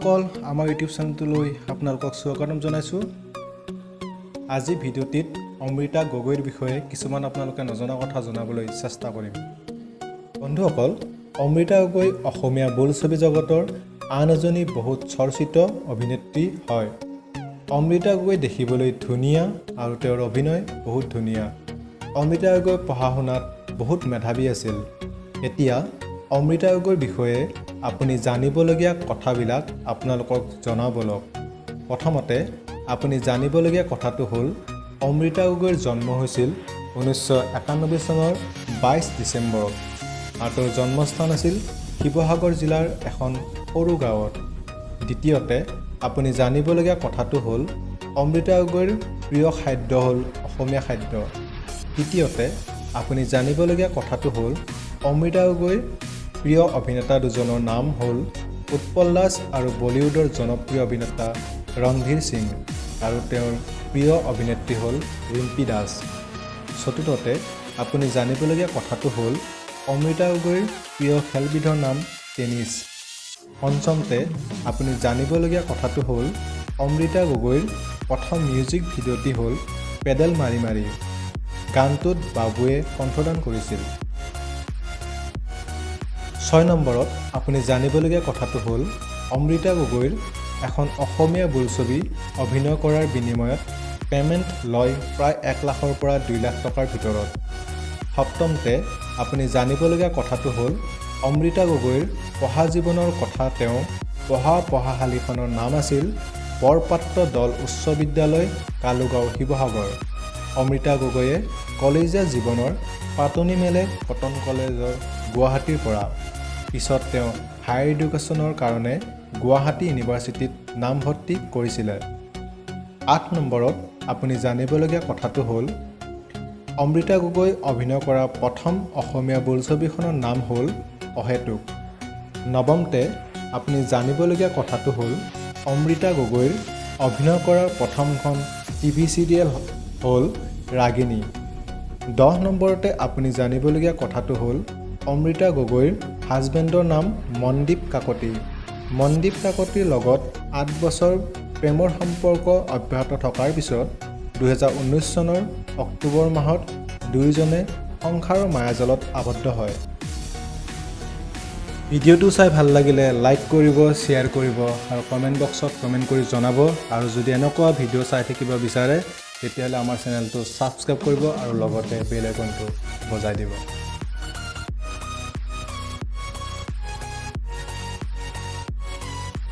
বন্ধুসকল আমাৰ ইউটিউব চেনেলটোলৈ আপোনালোকক স্বাগতম জনাইছোঁ। আজি ভিডিঅ'টিত অমৃতা গগৈৰ বিষয়ে কিছুমান আপোনালোকে নজনা কথা জনাবলৈ চেষ্টা কৰিম। বন্ধুসকল, অমৃতা গগৈ অসমীয়া বোলছবি জগতৰ আন এজনী বহুত চৰ্চিত অভিনেত্ৰী হয়। অমৃতা গগৈ দেখিবলৈ ধুনীয়া আৰু তেওঁৰ অভিনয় বহুত ধুনীয়া। অমৃতা গগৈ পঢ়া শুনাত বহুত মেধাৱী আছিল। এতিয়া অমৃতা গগৈৰ বিষয়ে আপুনি জানিবলগীয়া কথাবিলাক আপোনালোকক জনাবলক। প্ৰথমতে আপুনি জানিবলগীয়া কথাটো হ'ল অমৃতা গগৈৰ জন্ম হৈছিল 1991 চনৰ 22 ডিচেম্বৰত আৰু তেওঁৰ জন্মস্থান আছিল শিৱসাগৰ জিলাৰ এখন সৰু গাঁৱত। দ্বিতীয়তে আপুনি জানিবলগীয়া কথাটো হ'ল অমৃতা গগৈৰ প্ৰিয় খাদ্য হ'ল অসমীয়া খাদ্য। তৃতীয়তে আপুনি জানিবলগীয়া কথাটো হ'ল অমৃতা গগৈৰ প্ৰিয় অভিনেতা দুজনৰ নাম হ'ল উৎপল দাস আৰু বলিউডৰ জনপ্ৰিয় অভিনেতা ৰণধীৰ সিং আৰু তেওঁৰ প্ৰিয় অভিনেত্ৰী হ'ল ৰিম্পী দাস। চতুৰ্থতে আপুনি জানিবলগীয়া কথাটো হ'ল অমৃতা গগৈৰ প্ৰিয় খেলবিধৰ নাম টেনিছ। পঞ্চমতে আপুনি জানিবলগীয়া কথাটো হ'ল অমৃতা গগৈৰ প্ৰথম মিউজিক ভিডিঅ'টি হ'ল পেডেল মাৰি মাৰি। গানটোত বাবুৱে কণ্ঠদান কৰিছিল। 6 নম্বৰত আপুনি জানিবলগীয়া কথাটো হ'ল অমৃতা গগৈৰ এখন অসমীয়া বোলছবি অভিনয় কৰাৰ বিনিময়ত পে'মেণ্ট লয় প্ৰায় 1 লাখৰ পৰা 2 লাখ টকাৰ ভিতৰত। সপ্তমতে আপুনি জানিবলগীয়া কথাটো হ'ল অমৃতা গগৈৰ পঢ়া জীৱনৰ কথা। তেওঁ পঢ়াশালীখনৰ নাম আছিল বৰপাত্ৰ দল উচ্চ বিদ্যালয়, কালুগাঁও, শিৱসাগৰ। অমৃতা গগৈয়ে কলেজীয়া জীৱনৰ পাতনি মেলে কটন কলেজৰ গুৱাহাটীৰ পৰা। পিছত তেওঁ হায়াৰ এডুকেশ্যনৰ কাৰণে গুৱাহাটী ইউনিভাৰ্চিটিত নামভৰ্তি কৰিছিলে। 8 নম্বৰত আপুনি জানিবলগীয়া কথাটো হ'ল অমৃতা গগৈ অভিনয় কৰা প্ৰথম অসমীয়া বোলছবিখনৰ নাম হ'ল অহেতুক। নৱমতে আপুনি জানিবলগীয়া কথাটো হ'ল অমৃতা গগৈৰ অভিনয় কৰা প্ৰথমখন টিভি চিৰিয়েল হ'ল ৰাগিনী। 10 নম্বৰতে আপুনি জানিবলগীয়া কথাটো হ'ল অমৃতা গগৈৰ হাজবেণ্ডৰ নাম মনদীপ কাকতি। মনদীপ কাকতিৰ লগত 8 বছৰ প্ৰেমৰ সম্পৰ্ক অব্যাহত থকাৰ পিছত 2019 চনৰ অক্টোবৰ মাহত দুয়োজনে সংসাৰৰ মায়াজালত আবদ্ধ হয়। ভিডিঅ'টো চাই ভাল লাগিলে লাইক কৰিব, শ্বেয়াৰ কৰিব আৰু কমেণ্ট বক্সত কমেণ্ট কৰি জনাব। আৰু যদি এনেকুৱা ভিডিঅ' চাই থাকিব বিচাৰে তেতিয়াহ'লে আমাৰ চেনেলটো ছাবস্ক্ৰাইব কৰিব আৰু লগতে বেল আইকনটো বজাই দিব।